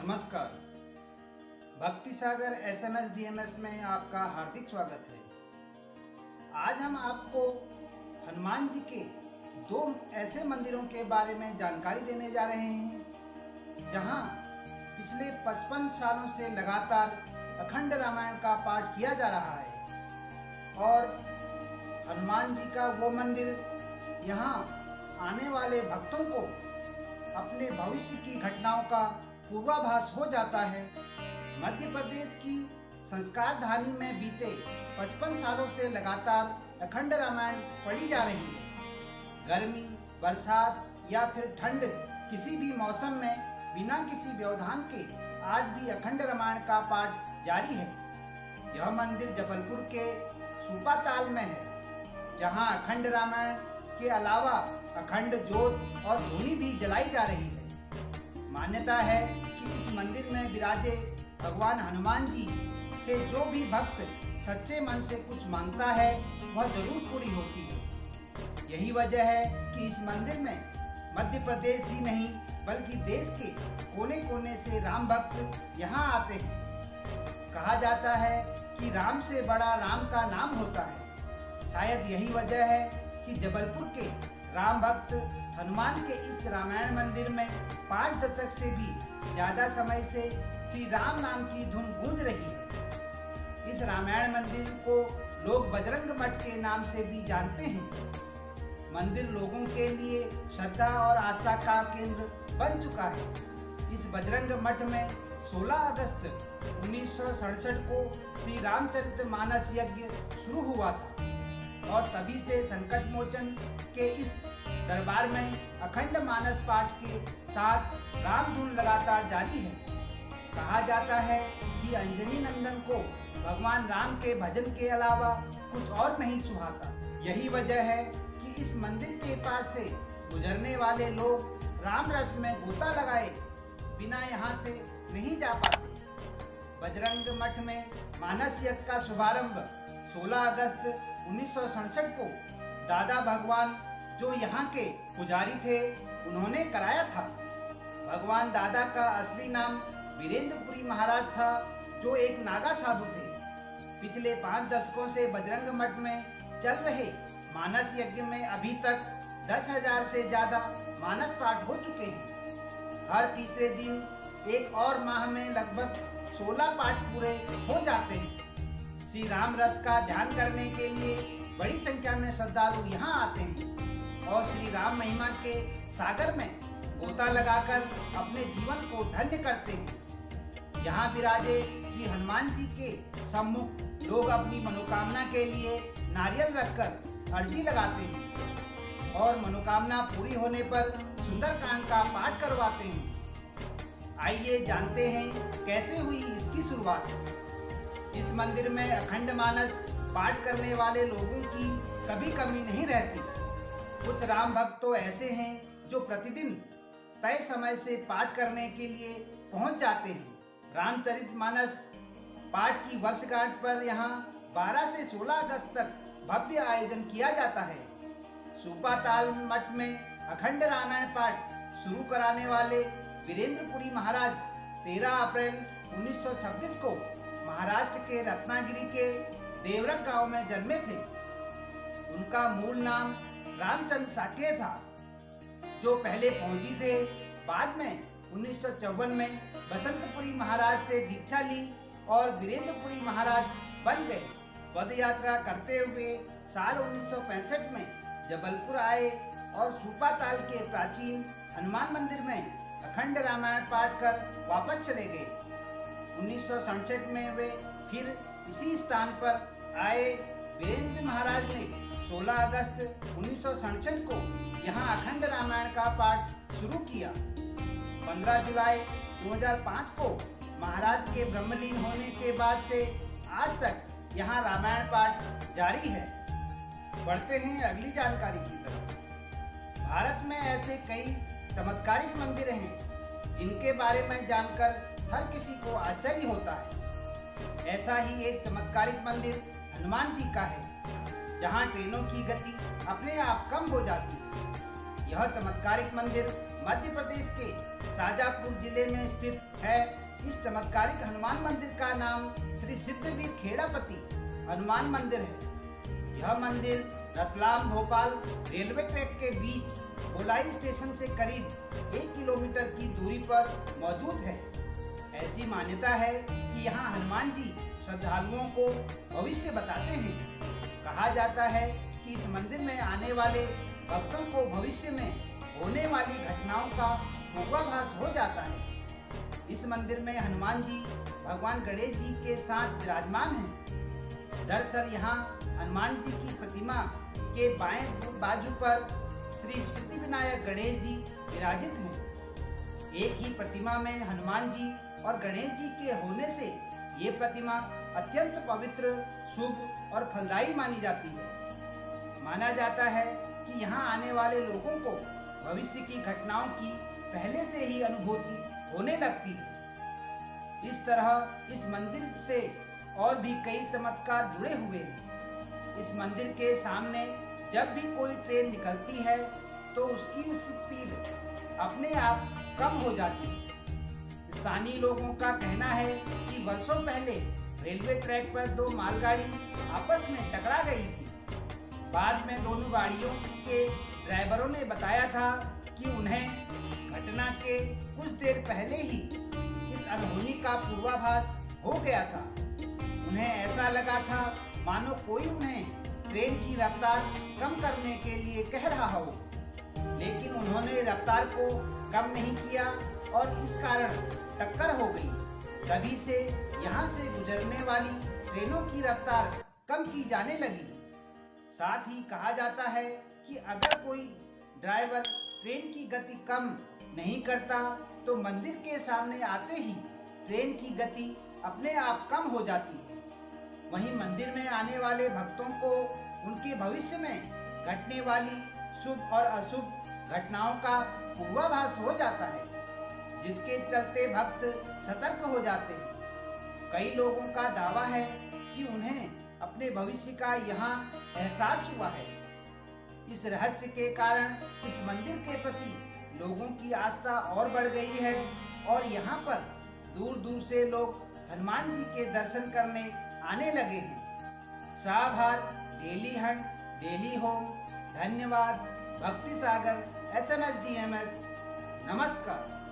नमस्कार। भक्ति सागर SMS DMs में आपका हार्दिक स्वागत है। आज हम आपको हनुमान जी के दो ऐसे मंदिरों के बारे में जानकारी देने जा रहे हैं जहां पिछले 55 सालों से लगातार अखंड रामायण का पाठ किया जा रहा है और हनुमान जी का वो मंदिर यहां आने वाले भक्तों को अपने भविष्य की घटनाओं का पूर्वाभास हो जाता है। मध्य प्रदेश की संस्कार धानी में बीते 55 सालों से लगातार अखंड रामायण पढ़ी जा रही है। गर्मी, बरसात या फिर ठंड, किसी भी मौसम में बिना किसी व्यवधान के आज भी अखंड रामायण का पाठ जारी है। यह मंदिर जबलपुर के सुपाताल में है, जहां अखंड रामायण के अलावा अखंड ज्योत और धूनी भी जलाई जा रही है। मान्यता है कि इस मंदिर में विराजे भगवान हनुमान जी से जो भी भक्त सच्चे मन से कुछ मांगता है वह जरूर पूरी होती है। यही वजह है कि इस मंदिर में मध्य प्रदेश ही नहीं बल्कि देश के कोने कोने से राम भक्त यहाँ आते हैं। कहा जाता है कि राम से बड़ा राम का नाम होता है। शायद यही वजह है कि जबलपुर के राम भक्त हनुमान के इस रामायण मंदिर में 5 दशक से भी ज्यादा समय से श्री राम नाम की धुन गूंज रही है। इस रामायण मंदिर को लोग बजरंग मठ के नाम से भी जानते हैं। मंदिर लोगों के लिए श्रद्धा और आस्था का केंद्र बन चुका है। इस बजरंग मठ में 16 अगस्त 1967 को श्री रामचरितमानस यज्ञ शुरू हुआ था और तभी से संकट मोचन के इस दरबार में अखंड मानस पाठ के साथ राम धुन लगातार जारी है। कहा जाता है कि अंजनी नंदन को भगवान राम के भजन के अलावा कुछ और नहीं सुहाता। यही वजह है कि इस मंदिर के पास से गुजरने वाले लोग राम रस में गोता लगाए बिना यहाँ से नहीं जा पाते। बजरंग मठ में मानस यज्ञ का शुभारंभ 16 अगस्त 1967 को दादा भगवान, जो यहाँ के पुजारी थे, उन्होंने कराया था। भगवान दादा का असली नाम वीरेंद्रपुरी महाराज था, जो एक नागा साधु थे। पिछले 5 दशकों से बजरंग मठ में चल रहे मानस यज्ञ में अभी तक 10,000 से ज्यादा मानस पाठ हो चुके हैं। हर तीसरे दिन एक और माह में लगभग 16 पाठ पूरे हो जाते हैं। श्री राम रस का ध्यान करने के लिए बड़ी संख्या में श्रद्धालु यहाँ आते हैं और श्री राम महिमा के सागर में गोता लगाकर अपने जीवन को धन्य करते हैं। यहाँ विराजे श्री हनुमान जी के सम्मुख लोग अपनी मनोकामना के लिए नारियल रखकर अर्जी लगाते हैं और मनोकामना पूरी होने पर सुंदरकांड का पाठ करवाते हैं। आइए जानते हैं कैसे हुई इसकी शुरुआत। इस मंदिर में अखंड मानस पाठ करने वाले लोगों की कभी कमी नहीं रहती। कुछ राम भक्त तो ऐसे हैं जो प्रतिदिन तय समय से पाठ करने के लिए पहुंच जाते हैं। रामचरितमानस पाठ की वर्षगांठ पर यहाँ 12 से 16 अगस्त तक भव्य आयोजन किया जाता है। सुपाताल मठ में अखंड रामायण पाठ शुरू कराने वाले वीरेंद्रपुरी महाराज 13 अप्रैल 1926 को महाराष्ट्र के रत्नागिरी के देवरक गांव में जन्मे थे। उनका मूल नाम रामचंद्र साकेय था, जो पहले फौजी थे। बाद में 1954 में बसंतपुरी महाराज से दीक्षा ली और वीरेंद्रपुरी महाराज बन गए। पद यात्रा करते हुए साल 1965 में जबलपुर आए और सुपाताल के प्राचीन हनुमान मंदिर में अखंड रामायण पाठ कर वापस चले गए। 1967 में वे फिर इसी स्थान पर आए। वीरेंद्र महाराज ने 16 अगस्त 1967 को यहाँ अखंड रामायण का पाठ शुरू किया। 15 जुलाई 2005 को महाराज के ब्रह्मलीन होने के बाद से आज तक यहाँ रामायण पाठ जारी है। बढ़ते हैं अगली जानकारी की तरफ। भारत में ऐसे कई चमत्कारिक मंदिर हैं जिनके बारे में जानकर हर किसी को आश्चर्य होता है। ऐसा ही एक चमत्कारिक मंदिर हनुमान जी का है, जहां ट्रेनों की गति अपने आप कम हो जाती है। यह चमत्कारिक मंदिर मध्य प्रदेश के शाजापुर जिले में स्थित है। इस चमत्कारिक हनुमान मंदिर का नाम श्री सिद्धवीर खेड़ापति हनुमान मंदिर है। यह मंदिर रतलाम भोपाल रेलवे ट्रैक के बीच गोलाई स्टेशन से करीब 1 किलोमीटर की दूरी पर मौजूद है। ऐसी मान्यता है कि यहाँ हनुमान जी श्रद्धालुओं को भविष्य बताते हैं। कहा जाता है कि इस मंदिर में आने वाले भक्तों को भविष्य में होने वाली घटनाओं का पूर्वाभास हो जाता है। इस मंदिर में हनुमान जी भगवान गणेश जी के साथ विराजमान हैं। दरअसल यहाँ हनुमान जी की प्रतिमा के बाएं बाजू पर श्री सिद्धिविनायक गणेश जी विराजित हैं। एक ही प्रतिमा में हनुमान जी और गणेश जी के होने से ये प्रतिमा अत्यंत पवित्र, शुभ और फलदायी मानी जाती है। माना जाता है कि यहाँ आने वाले लोगों को भविष्य की घटनाओं की पहले से ही अनुभूति होने लगती है। इस तरह इस मंदिर से और भी कई चमत्कार जुड़े हुए हैं। इस मंदिर के सामने जब भी कोई ट्रेन निकलती है तो उसकी स्पीड अपने आप कम हो जाती है। स्थानीय लोगों का कहना है कि वर्षों पहले रेलवे ट्रैक पर 2 मालगाड़ी आपस में टकरा गई थी। बाद में दोनों गाड़ियों के ड्राइवरों ने बताया था कि उन्हें घटना के कुछ देर पहले ही इस अनहोनी का पूर्वाभास हो गया था। उन्हें ऐसा लगा था मानो कोई उन्हें ट्रेन की रफ्तार कम करने के लिए कह रहा हो, लेकिन उन्होंने रफ्तार को कम नहीं किया और इस कारण टक्कर हो गई। तभी से यहाँ से गुजरने वाली ट्रेनों की रफ्तार कम की जाने लगी। साथ ही कहा जाता है कि अगर कोई ड्राइवर ट्रेन की गति कम नहीं करता तो मंदिर के सामने आते ही ट्रेन की गति अपने आप कम हो जाती है। वहीं मंदिर में आने वाले भक्तों को उनके भविष्य में घटने वाली शुभ और अशुभ घटनाओं का पूर्वाभास हो जाता है, जिसके चलते भक्त सतर्क हो जाते हैं। कई लोगों का दावा है कि उन्हें अपने भविष्य का यहाँ एहसास हुआ है। इस रहस्य के कारण इस मंदिर के प्रति लोगों की आस्था और बढ़ गई है और यहाँ पर दूर दूर से लोग हनुमान जी के दर्शन करने आने लगे हैं। साभार, डेली हंट, डेली होम। धन्यवाद। भक्ति सागर SMS DMS। नमस्कार।